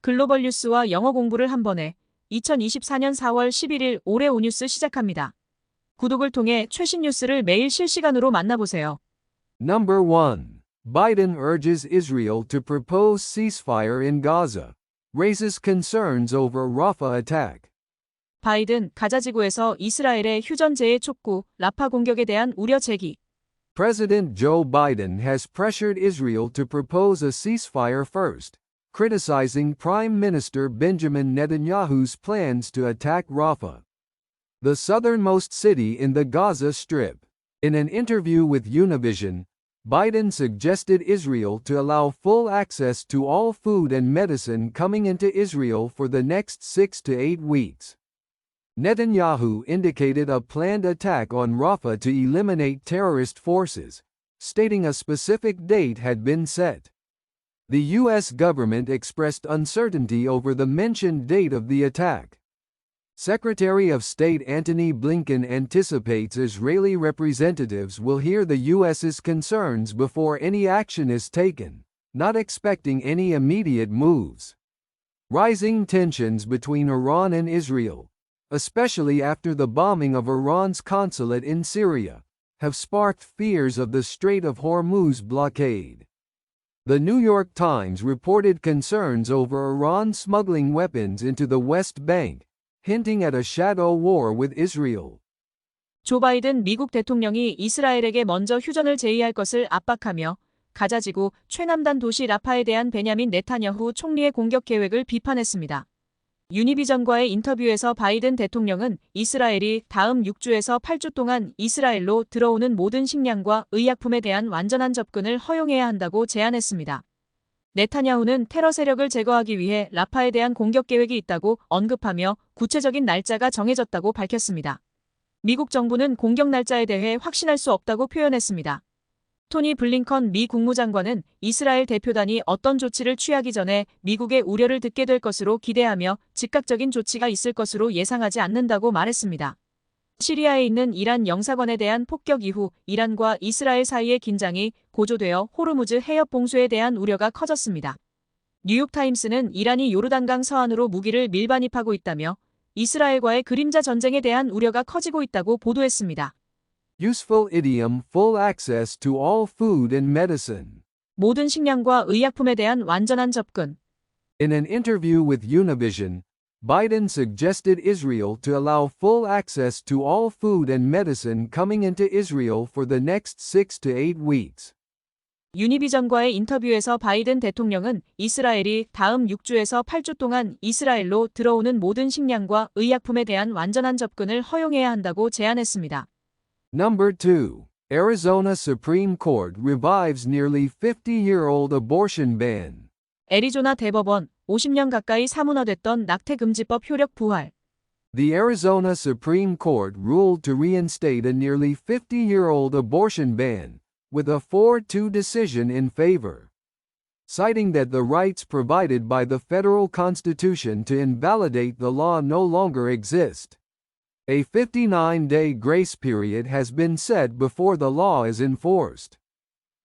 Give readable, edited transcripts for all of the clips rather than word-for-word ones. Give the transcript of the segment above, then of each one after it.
글로벌 뉴스와 영어 공부를 한 번에 2024년 4월 11일 올해 오뉴스 시작합니다. 구독을 통해 최신 뉴스를 매일 실시간으로 만나보세요. Number 1. Biden urges Israel to propose ceasefire in Gaza. Raises concerns over Rafah attack. 바이든 가자 지구에서 이스라엘의 휴전제의 촉구, 라파 공격에 대한 우려 제기. President Joe Biden has pressured Israel to propose a ceasefire first, criticizing Prime Minister Benjamin Netanyahu's plans to attack Rafah, the southernmost city in the Gaza Strip. In an interview with Univision, Biden suggested Israel to allow full access to all food and medicine coming into Israel for the next 6 to 8 weeks. Netanyahu indicated a planned attack on Rafah to eliminate terrorist forces, stating a specific date had been set. The U.S. government expressed uncertainty over the mentioned date of the attack. Secretary of State Antony Blinken anticipates Israeli representatives will hear the U.S.'s concerns before any action is taken, not expecting any immediate moves. Rising tensions between Iran and Israel, especially after the bombing of Iran's consulate in Syria, have sparked fears of the Strait of Hormuz blockade. The New York Times reported concerns over Iran smuggling weapons into the West Bank, hinting at a shadow war with Israel. 조 바이든 미국 대통령이 이스라엘에게 먼저 휴전을 제의할 것을 압박하며 가자지구 최남단 도시 라파에 대한 베냐민 네타냐후 총리의 공격 계획을 비판했습니다. 유니비전과의 인터뷰에서 바이든 대통령은 이스라엘이 다음 6주에서 8주 동안 이스라엘로 들어오는 모든 식량과 의약품에 대한 완전한 접근을 허용해야 한다고 제안했습니다. 네타냐후는 테러 세력을 제거하기 위해 라파에 대한 공격 계획이 있다고 언급하며 구체적인 날짜가 정해졌다고 밝혔습니다. 미국 정부는 공격 날짜에 대해 확신할 수 없다고 표현했습니다. 토니 블링컨 미 국무장관은 이스라엘 대표단이 어떤 조치를 취하기 전에 미국의 우려를 듣게 될 것으로 기대하며 즉각적인 조치가 있을 것으로 예상하지 않는다고 말했습니다. 시리아에 있는 이란 영사관에 대한 폭격 이후 이란과 이스라엘 사이의 긴장이 고조되어 호르무즈 해협 봉쇄에 대한 우려가 커졌습니다. 뉴욕타임스는 이란이 요르단강 서안으로 무기를 밀반입하고 있다며 이스라엘과의 그림자 전쟁에 대한 우려가 커지고 있다고 보도했습니다. Useful idiom full access to all food and medicine. 모든 식량과 의약품에 대한 완전한 접근. In an interview with Univision, Biden suggested Israel to allow full access to all food and medicine coming into Israel for the next 6 to 8 weeks. 유니비전과의 인터뷰에서 바이든 대통령은 이스라엘이 다음 6주에서 8주 동안 이스라엘로 들어오는 모든 식량과 의약품에 대한 완전한 접근을 허용해야 한다고 제안했습니다. Number 2. Arizona Supreme Court revives nearly 50-year-old abortion ban. 애리조나 대법원 50년 가까이 사문화됐던 낙태금지법 효력 부활. The Arizona Supreme Court ruled to reinstate a nearly 50-year-old abortion ban, with a 4-2 decision in favor, citing that the rights provided by the federal Constitution to invalidate the law no longer exist. A 59-day grace period has been set before the law is enforced.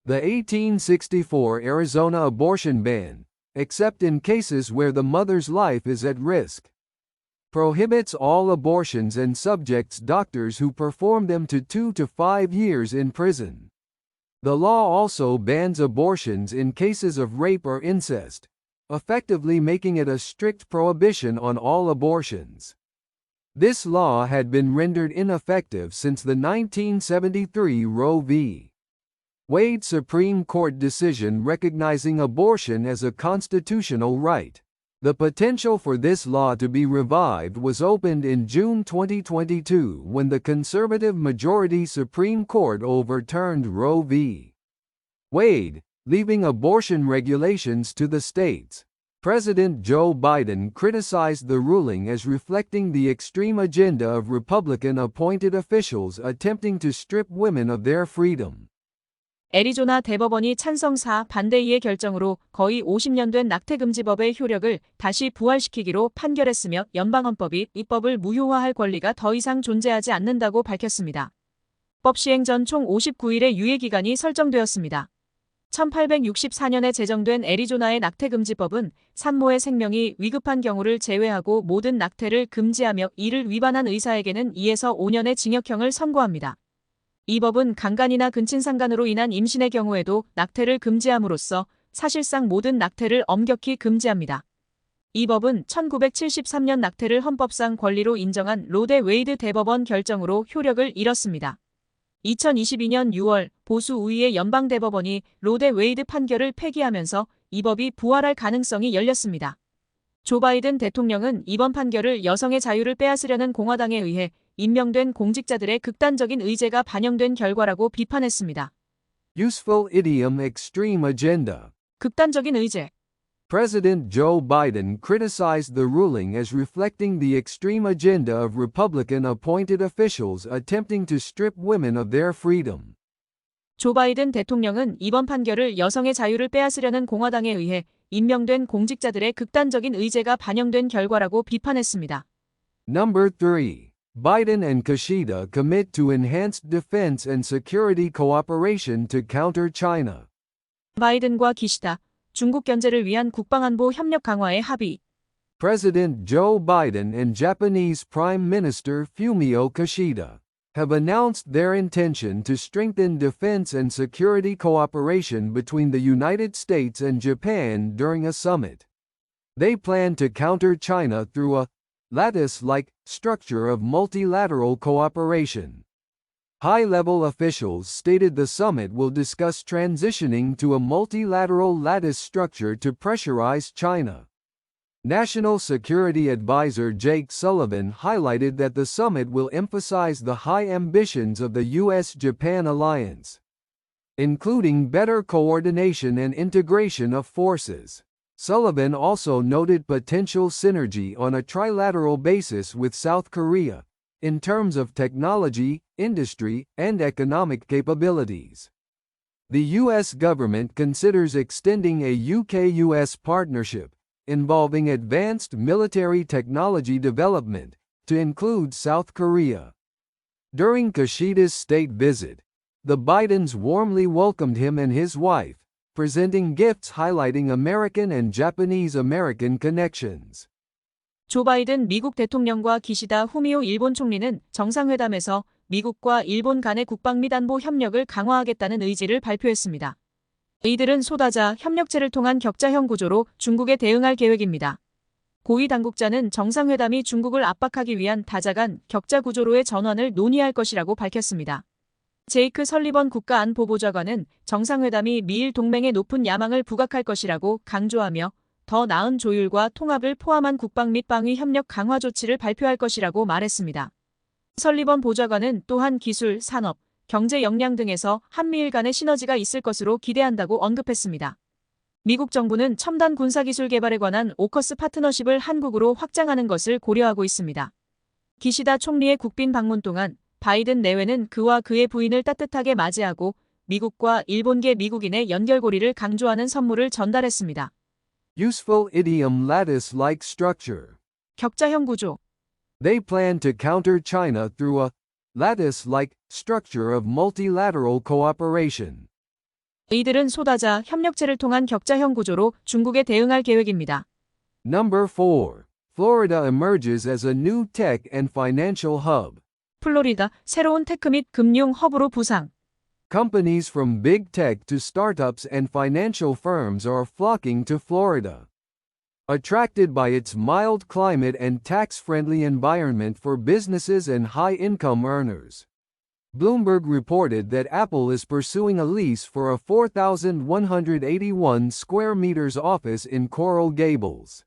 The 1864 Arizona abortion ban, except in cases where the mother's life is at risk, prohibits all abortions and subjects doctors who perform them to 2 to 5 years in prison. The law also bans abortions in cases of rape or incest, effectively making it a strict prohibition on all abortions. This law had been rendered ineffective since the 1973 Roe v. Wade Supreme Court decision recognizing abortion as a constitutional right. The potential for this law to be revived was opened in June 2022 when the conservative-majority Supreme Court overturned Roe v. Wade, leaving abortion regulations to the states. President Joe Biden criticized the ruling as reflecting the extreme agenda of Republican-appointed officials attempting to strip women of their freedom. 애리조나 대법원이 찬성 4, 반대 2의 결정으로 거의 50년 된 낙태금지법의 효력을 다시 부활시키기로 판결했으며 연방헌법이 이 법을 무효화할 권리가 더 이상 존재하지 않는다고 밝혔습니다. 법 시행 전 총 59일의 유예기간이 설정되었습니다. 1864년에 제정된 애리조나의 낙태금지법은 산모의 생명이 위급한 경우를 제외하고 모든 낙태를 금지하며 이를 위반한 의사에게는 2에서 5년의 징역형을 선고합니다. 이 법은 강간이나 근친상간으로 인한 임신의 경우에도 낙태를 금지함으로써 사실상 모든 낙태를 엄격히 금지합니다. 이 법은 1973년 낙태를 헌법상 권리로 인정한 로데 웨이드 대법원 결정으로 효력을 잃었습니다. 2022년 6월 보수 우위의 연방대법원이 로데 웨이드 판결을 폐기하면서 이 법이 부활할 가능성이 열렸습니다. 조 바이든 대통령은 이번 판결을 여성의 자유를 빼앗으려는 공화당에 의해 임명된 공직자들의 극단적인 의제가 반영된 결과라고 비판했습니다. Useful idiom extreme agenda. 극단적인 의제. President Joe Biden criticized the ruling as reflecting the extreme agenda of Republican-appointed officials attempting to strip women of their freedom. 조 바이든 대통령은 이번 판결을 여성의 자유를 빼앗으려는 공화당에 의해 임명된 공직자들의 극단적인 의제가 반영된 결과라고 비판했습니다. Number 3. Biden and Kishida commit to enhanced defense and security cooperation to counter China. 바이든과 기시다, 중국 견제를 위한 국방안보 협력 강화에 합의. President Joe Biden and Japanese Prime Minister Fumio Kishida have announced their intention to strengthen defense and security cooperation between the United States and Japan during a summit. They plan to counter China through a lattice-like structure of multilateral cooperation. High-level officials stated the summit will discuss transitioning to a multilateral lattice structure to pressurize China. National Security Advisor Jake Sullivan highlighted that the summit will emphasize the high ambitions of the U.S.-Japan alliance, including better coordination and integration of forces. Sullivan also noted potential synergy on a trilateral basis with South Korea, in terms of technology, industry, and economic capabilities. The U.S. government considers extending a UK-US partnership involving advanced military technology development to include South Korea. During Kishida's state visit, the Bidens warmly welcomed him and his wife, presenting gifts highlighting American and Japanese-American connections. 조 바이든 미국 대통령과 기시다 후미오 일본 총리는 정상회담에서 미국과 일본 간의 국방 및 안보 협력을 강화하겠다는 의지를 발표했습니다. 이들은 소다자 협력체를 통한 격자형 구조로 중국에 대응할 계획입니다. 고위 당국자는 정상회담이 중국을 압박하기 위한 다자간 격자 구조로의 전환을 논의할 것이라고 밝혔습니다. 제이크 설리번 국가안보보좌관은 정상회담이 미일 동맹의 높은 야망을 부각할 것이라고 강조하며 더 나은 조율과 통합을 포함한 국방 및 방위 협력 강화 조치를 발표할 것이라고 말했습니다. 설리번 보좌관은 또한 기술, 산업, 경제 역량 등에서 한미일 간의 시너지가 있을 것으로 기대한다고 언급했습니다. 미국 정부는 첨단 군사기술 개발에 관한 오커스 파트너십을 한국으로 확장하는 것을 고려하고 있습니다. 기시다 총리의 국빈 방문 동안 바이든 내외는 그와 그의 부인을 따뜻하게 맞이하고 미국과 일본계 미국인의 연결고리를 강조하는 선물을 전달했습니다. Useful idiom lattice-like structure. 격자형 구조. They plan to counter China through a lattice-like structure of multilateral cooperation. 이들은 소다자 협력체를 통한 격자형 구조로 중국에 대응할 계획입니다. Number 4. Florida emerges as a new tech and financial hub. 플로리다, 새로운 테크 및 금융 허브로 부상. Companies from big tech to startups and financial firms are flocking to Florida. Attracted by its mild climate and tax-friendly environment for businesses and high-income earners. Bloomberg reported that Apple is pursuing a lease for a 4,181 square meters office in Coral Gables,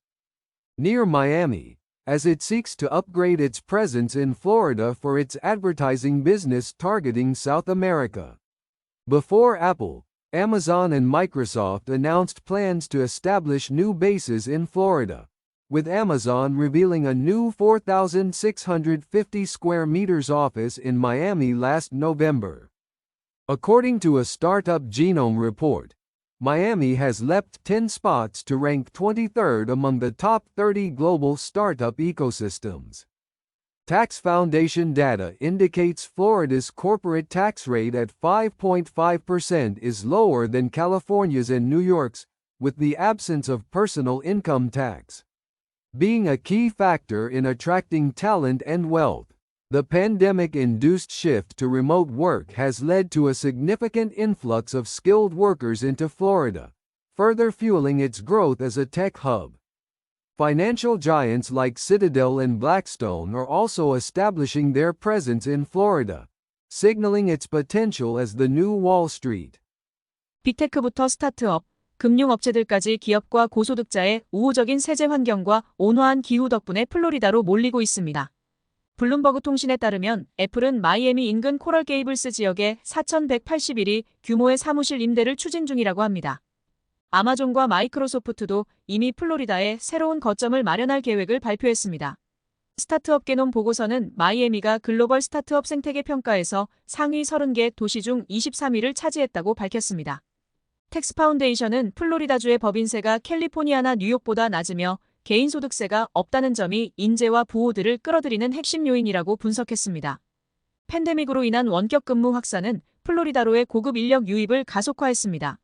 near Miami, as it seeks to upgrade its presence in Florida for its advertising business targeting South America. Before Apple, Amazon and Microsoft announced plans to establish new bases in Florida, with Amazon revealing a new 4,650 square meters office in Miami last November. According to a startup Genome report, Miami has leapt 10 spots to rank 23rd among the top 30 global startup ecosystems. Tax Foundation data indicates Florida's corporate tax rate at 5.5% is lower than California's and New York's, with the absence of personal income tax being a key factor in attracting talent and wealth. The pandemic-induced shift to remote work has led to a significant influx of skilled workers into Florida, further fueling its growth as a tech hub. Financial giants like Citadel and Blackstone are also establishing their presence in Florida, signaling its potential as the new Wall Street. 빅테크부터 스타트업, 금융업체들까지 기업과 고소득자의 우호적인 세제 환경과 온화한 기후 덕분에 플로리다로 몰리고 있습니다. 블룸버그 통신에 따르면 애플은 마이애미 인근 코럴 게이블스 지역에 4,181이 규모의 사무실 임대를 추진 중이라고 합니다. 아마존과 마이크로소프트도 이미 플로리다에 새로운 거점을 마련할 계획을 발표했습니다. 스타트업 개놈 보고서는 마이애미가 글로벌 스타트업 생태계 평가에서 상위 30개 도시 중 23위를 차지했다고 밝혔습니다. 텍스 파운데이션은 플로리다주의 법인세가 캘리포니아나 뉴욕보다 낮으며 개인소득세가 없다는 점이 인재와 부호들을 끌어들이는 핵심 요인이라고 분석했습니다. 팬데믹으로 인한 원격 근무 확산은 플로리다로의 고급 인력 유입을 가속화했습니다.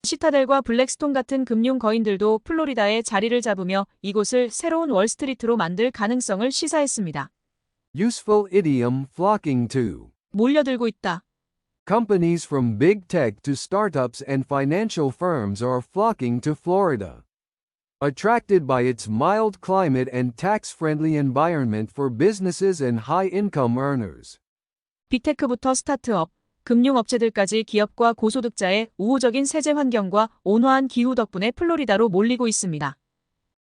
시타델과 블랙스톤 같은 금융 거인들도 플로리다에 자리를 잡으며 이곳을 새로운 월스트리트로 만들 가능성을 시사했습니다. Useful idiom flocking to. 몰려들고 있다. Companies from big tech to startups and financial firms are flocking to Florida. Attracted by its mild climate and tax-friendly environment for businesses and high-income earners. 빅테크부터 스타트업, 금융업체들까지 기업과 고소득자의 우호적인 세제 환경과 온화한 기후 덕분에 플로리다로 몰리고 있습니다.